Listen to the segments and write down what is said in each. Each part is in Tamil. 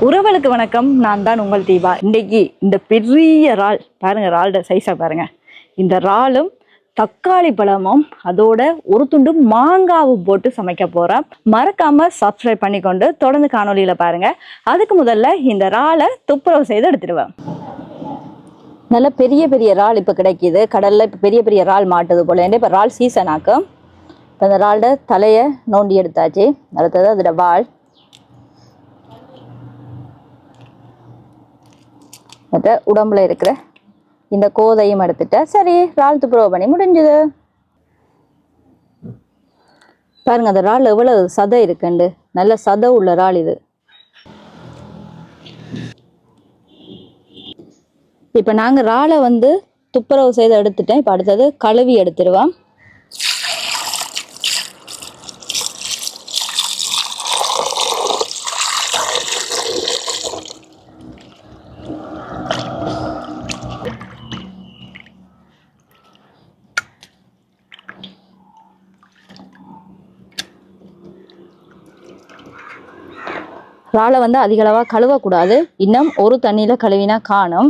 உறவுகளுக்கு வணக்கம். நான் தான் உங்கள் தீபா. இன்னைக்கு இந்த பெரிய இறால் பாருங்க, இறாலோட சைஸை பாருங்க. இந்த இறாலும் தக்காளி பழமும் அதோட ஒரு துண்டு மாங்காவும் போட்டு சமைக்க போறேன். மறக்காம சப்ஸ்கிரைப் பண்ணிக்கொண்டு தொடர்ந்து காணொலியில பாருங்க. அதுக்கு முதல்ல இந்த இறாலை துப்புரவு செய்து எடுத்துடுவேன். நல்ல பெரிய பெரிய இறால் இப்போ கிடைக்கிது கடல்ல. இப்போ பெரிய பெரிய இறால் மாட்டுது போல. இப்போ இறால் சீசன் ஆக்கும். இப்போ அந்த இறாலோட தலையை நோண்டி எடுத்தாச்சு. அடுத்தது அதோட வால், மற்ற உடம்புல இருக்கிற இந்த கோதையும் எடுத்துட்டா சரி, இறால் துப்புரவு பண்ணி முடிஞ்சுது. பாருங்க அந்த இறால் எவ்வளவு சதை இருக்குண்டு. நல்ல சதை உள்ள இறால் இது. இப்போ நாங்கள் இறாலை துப்புரவு செய்து எடுத்துட்டேன். இப்போ அடுத்தது கழுவி எடுத்துருவோம். இறாலை அதிக அளவாக கழுவக்கூடாது. இன்னும் ஒரு தண்ணியில் கழுவினா காணும்.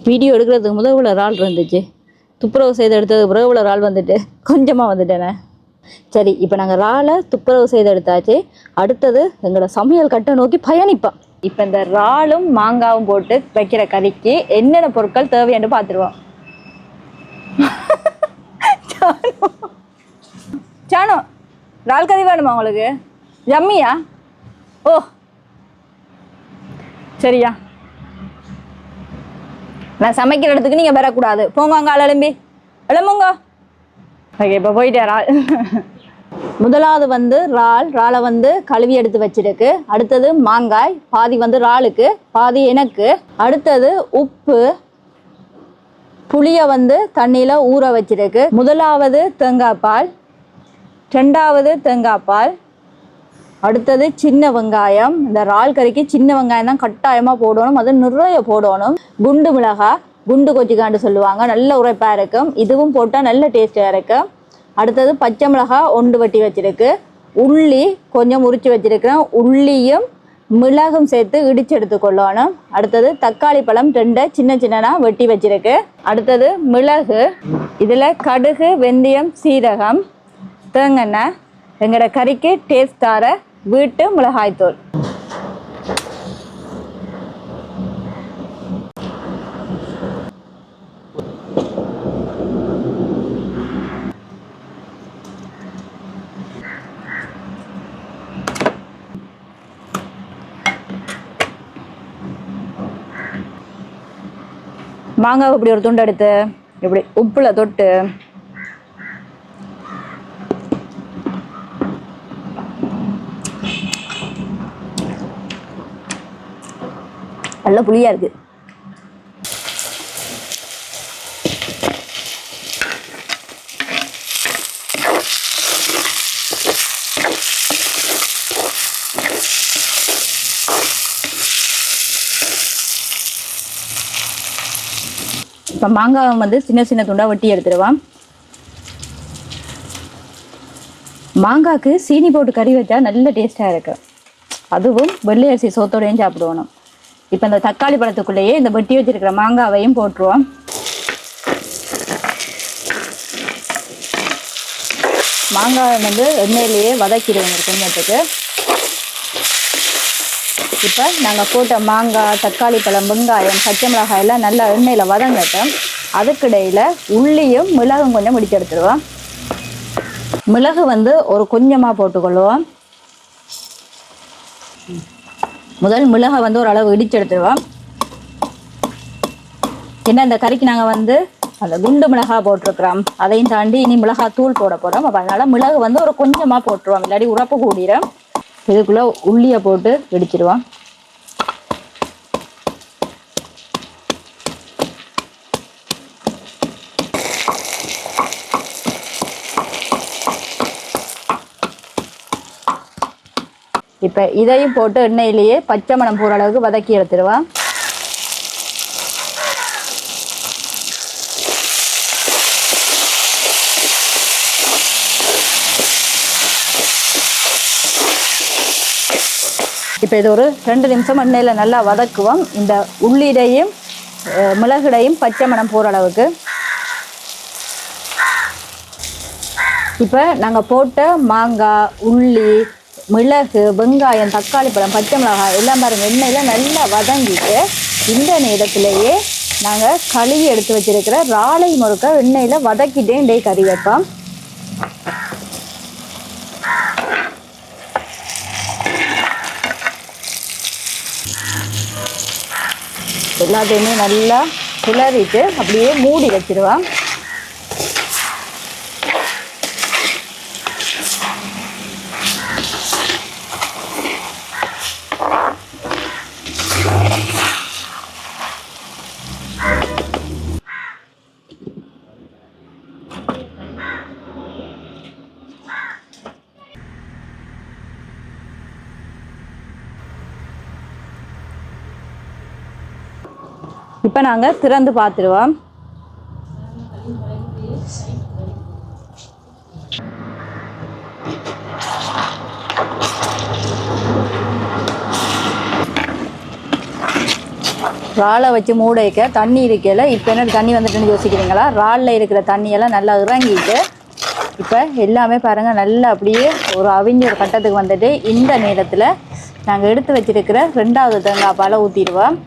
வீடியோ எடுக்கிறதுக்கு முதல் இவ்வளோ இறால் இருந்துச்சு. துப்புரவு செய்து எடுத்ததுக்கு பிறகு இவ்வளோ இறால் கொஞ்சமாக வந்துட்டேனே. சரி, இப்போ நாங்கள் இறாலை துப்புரவு செய்து எடுத்தாச்சு. அடுத்தது எங்களோட சமையல் கட்டை நோக்கி பயணிப்போம். இப்போ இந்த இறாலும் மாங்காவும் போட்டு வைக்கிற கறிக்கு என்னென்ன பொருட்கள் தேவைன்னு பார்த்துருவோம். சானோ, இறால் கறி வேணுமா உங்களுக்கு? ஜம்மியா? ஓ சரியா, நான் சமைக்கிற இடத்துக்கு நீங்கள் வரக்கூடாது. போங்க அங்கே எழும்பி எழும்புங்க. ஓகே, இப்போ போயிட்டே இறால். முதலாவது இறாலை கழுவி எடுத்து வச்சிருக்கு. அடுத்தது மாங்காய், பாதி இறாலுக்கு பாதி எனக்கு. அடுத்தது உப்பு, புளியை தண்ணியில் ஊற வச்சிருக்கு. முதலாவது தேங்காய் பால், ரெண்டாவது தேங்காய் பால். அடுத்தது சின்ன வெங்காயம். இந்த இறால் கறிக்கு சின்ன வெங்காயம் தான் கட்டாயமாக போடணும். அது நிறைய போடணும். குண்டு மிளகாய், குண்டு கொச்சிக்காண்டு சொல்லுவாங்க, நல்ல உரைப்பாக இருக்கும். இதுவும் போட்டால் நல்ல டேஸ்ட்டாக இருக்கும். அடுத்தது பச்சை மிளகாய் ஒன்று வெட்டி வச்சிருக்கு. உள்ளி கொஞ்சம் உரித்து வச்சிருக்கிறேன். உள்ளியும் மிளகும் சேர்த்து இடித்து எடுத்துக்கொள்ளணும். அடுத்தது தக்காளி பழம் 2 சின்ன சின்னனா வெட்டி வச்சிருக்கு. அடுத்தது மிளகு, இதில் கடுகு, வெந்தயம், சீரகம், தேங்காய், எங்களோட கறிக்கு டேஸ்ட் தர வீட்டு மிளகாய்த்தூள். மாங்காய் இப்படி ஒரு துண்டு எடுத்து இப்படி உப்புல தொட்டு நல்ல புளியா இருக்கு. இப்போ மாங்காவை சின்ன சின்ன துண்டாக வெட்டி எடுத்துடுவான். மாங்காய்க்கு சீனி போட்டு கறி வச்சா நல்ல டேஸ்ட்டாக இருக்கு. அதுவும் வெள்ளை அரிசி சோத்தோடையும் சாப்பிடுவோம். இப்போ இந்த தக்காளி பழத்துக்குள்ளேயே இந்த வெட்டி வச்சிருக்கிற மாங்காவையும் போட்டுருவோம். மாங்காய் எண்ணெயிலேயே வதக்கிடுவோம் கொஞ்சத்துக்கு. இப்போ நாங்கள் போட்ட மாங்காய், தக்காளி பழம், வெங்காயம், பச்சை மிளகாய் எல்லாம் நல்லா எண்ணெயில் வதங்கட்டும். அதுக்கிடையில் உள்ளியும் மிளகும் கொஞ்சம் இடித்து எடுத்துடுவோம். மிளகு ஒரு கொஞ்சமாக போட்டுக்கொள்ளுவோம். முதல் மிளகை ஒரு அளவு இடித்து எடுத்துடுவோம். ஏன்னா இந்த கறிக்கு நாங்கள் அந்த குண்டு மிளகாய் போட்டிருக்கிறோம். அதையும் தாண்டி இனி மிளகாய் தூள் போட போகிறோம். அப்போ அதனால் மிளகு ஒரு கொஞ்சமாக போட்டுருவோம், இல்லாட்டி உரப்பு கூடிரும். இதுக்குள்ளே உள்ளியை போட்டு இடிச்சிடுவோம். இப்போ இதையும் போட்டு எண்ணெயிலேயே பச்சை மணம் போகிற அளவுக்கு வதக்கி எடுத்துருவேன். இப்போ இது ஒரு 2 நிமிஷம் எண்ணெயில் நல்லா வதக்குவோம். இந்த உள்ளிடையும் மிளகுடையும் பச்சை மணம் போகிற அளவுக்கு. இப்போ நாங்கள் போட்ட மாங்காய், உள்ளி, மிளகு, வெங்காயம், தக்காளி பழம், பச்சை மிளகாய் எல்லாம் பாருங்க எண்ணெயில் நல்லா வதங்கிட்டு இந்த நேரத்திலேயே நாங்கள் கழுவி எடுத்து வச்சிருக்கிற இறாலை முறுக்க எண்ணெயில் வதக்கிட்டே இன்றைய கறி வைப்போம். எல்லாத்தையுமே நல்லா கிளறிட்டு அப்படியே மூடி வச்சிருவேன். இப்போ நாங்கள் திறந்து பார்த்துருவோம். இறாலை வச்சு மூட வைக்க தண்ணி இருக்கல. இப்போ என்ன தண்ணி வந்துட்டுன்னு யோசிக்கிறீங்களா? இறாலில் இருக்கிற தண்ணியெல்லாம் நல்லா இறங்கிட்டு இப்போ எல்லாமே பாருங்கள் நல்லா அப்படியே ஒரு அவிஞ்ச ஒரு கட்டத்துக்கு வந்துட்டு இந்த நேரத்தில் நாங்கள் எடுத்து வச்சிருக்கிற 2வது தேங்காய் பாலை ஊற்றிடுவோம்.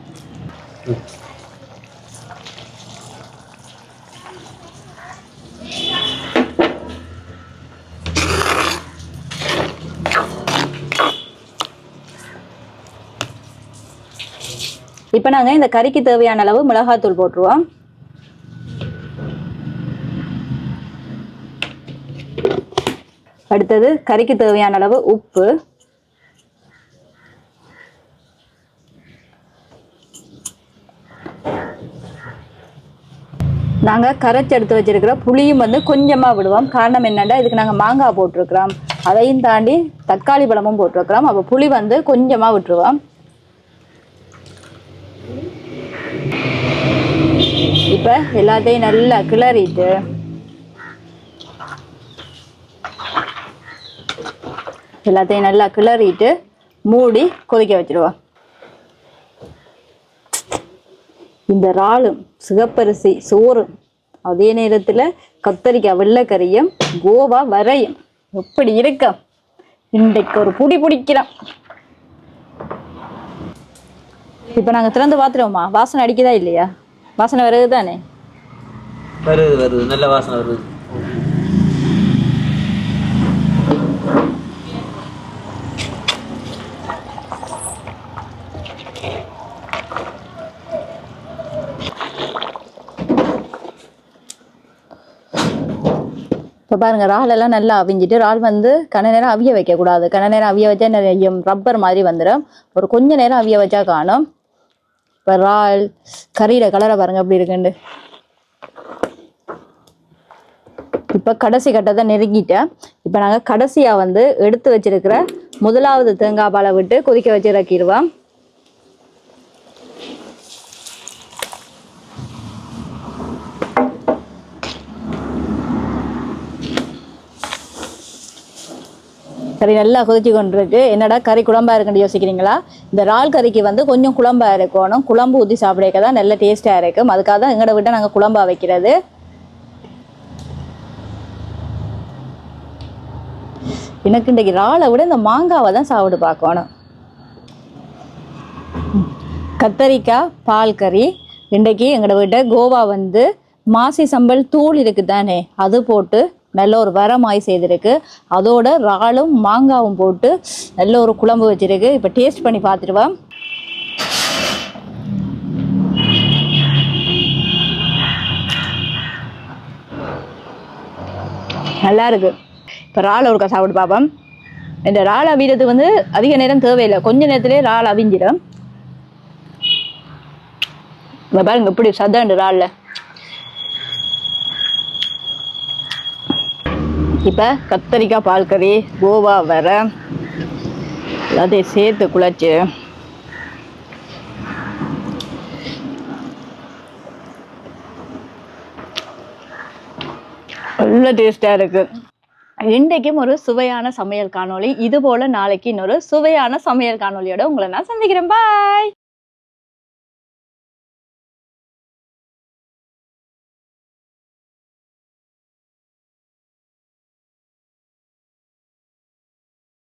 இப்போ நாங்கள் இந்த கறிக்கு தேவையான அளவு மிளகாத்தூள் போட்டுருவோம். அடுத்தது கறிக்கு தேவையான அளவு உப்பு, நாங்கள் கரைச்சி எடுத்து வச்சிருக்கிற புளியும் வந்து கொஞ்சமாக விடுவோம். காரணம் என்னென்னா இதுக்கு நாங்கள் மாங்காய் போட்டிருக்கிறோம், அதையும் தாண்டி தக்காளி பழமும் போட்டிருக்கிறோம். அப்போ புளி வந்து கொஞ்சமாக விட்டுருவோம். இப்போ எல்லாத்தையும் நல்லா கிளறிட்டு மூடி கொதிக்க வச்சிடுவோம். இந்த இறாலும் சிகப்பரிசி சோறும் அதே நேரத்தில் கத்தரிக்காய் வெள்ளைக்கறியும் கோவா வரையும் எப்படி இருக்கும். இன்றைக்கு ஒரு புடி பிடிக்கிறோம். இப்போ நாங்கள் திறந்து பார்த்துருவோமா? வாசனை அடிக்குதா இல்லையா? வாசனை வருது தானே? வருது நல்ல வாசனை வருது. இப்போ பாருங்கள் இறாலெல்லாம் நல்லா அவிஞ்சிட்டு, இறால் வந்து கன நேரம் அவிய வைக்கக்கூடாது. கன நேரம் அவிய வச்சா நிறைய ரப்பர் மாதிரி வந்துடும். ஒரு கொஞ்ச நேரம் அவிய வச்சா காணும். இப்போ இறால் கறியில கலரை பாருங்கள் அப்படி இருக்குண்டு. இப்போ கடைசி கட்டத்தை நெருங்கிட்டேன். இப்போ நாங்கள் கடைசியாக வந்து எடுத்து வச்சிருக்கிற 1வது தேங்காய் பாலை விட்டு கொதிக்க வச்சு இறக்கிடுவோம். கறி நல்லா கொதிச்சு கொண்டிருக்கு. என்னடா கறி குழம்பா இருக்குன்னு யோசிக்கிறீங்களா? இந்த இறால் கறிக்கு வந்து கொஞ்சம் குழம்பா இருக்கணும். குழம்பு ஊற்றி சாப்பிடக்க தான் நல்ல டேஸ்ட்டாக இருக்கும். அதுக்காக தான் எங்கட விட்டு நாங்கள் குழம்பா வைக்கிறது. எனக்கு இன்றைக்கு இறாலை விட இந்த மாங்காவை தான் சாப்பிட்டு பார்க்கணும். கத்தரிக்காய் பால் கறி. இன்றைக்கு எங்களோட வீட்டை கோவா வந்து மாசி சம்பல் தூள் இருக்குது தானே, அது போட்டு நல்ல ஒரு வரமாய் செய்திருக்கு. அதோட இறாலும் மாங்காவும் போட்டு நல்ல ஒரு குழம்பு வச்சிருக்கு. இப்போ டேஸ்ட் பண்ணி பார்த்துருவோம். நல்லா இருக்கு. இப்போ இறால் ஒருக்கா சாப்பிட்டு பார்ப்போம். இந்த இறால் அவியறதுக்கு வந்து அதிக நேரம் தேவையில்லை, கொஞ்ச நேரத்துலேயே இறால் அவிஞ்சிடும். இந்த பாருங்க இப்படி சதண்டு இறால்ல. இப்போ கத்தரிக்காய் பால் கறி, கோவா வர, எல்லாத்தையும் சேர்த்து குழச்சி நல்ல டேஸ்டாக இருக்கு. இன்றைக்கும் ஒரு சுவையான சமையல் காணொளி. இது போல நாளைக்கு இன்னொரு சுவையான சமையல் காணொளியோட உங்களை நான் சந்திக்கிறேன். பாய்.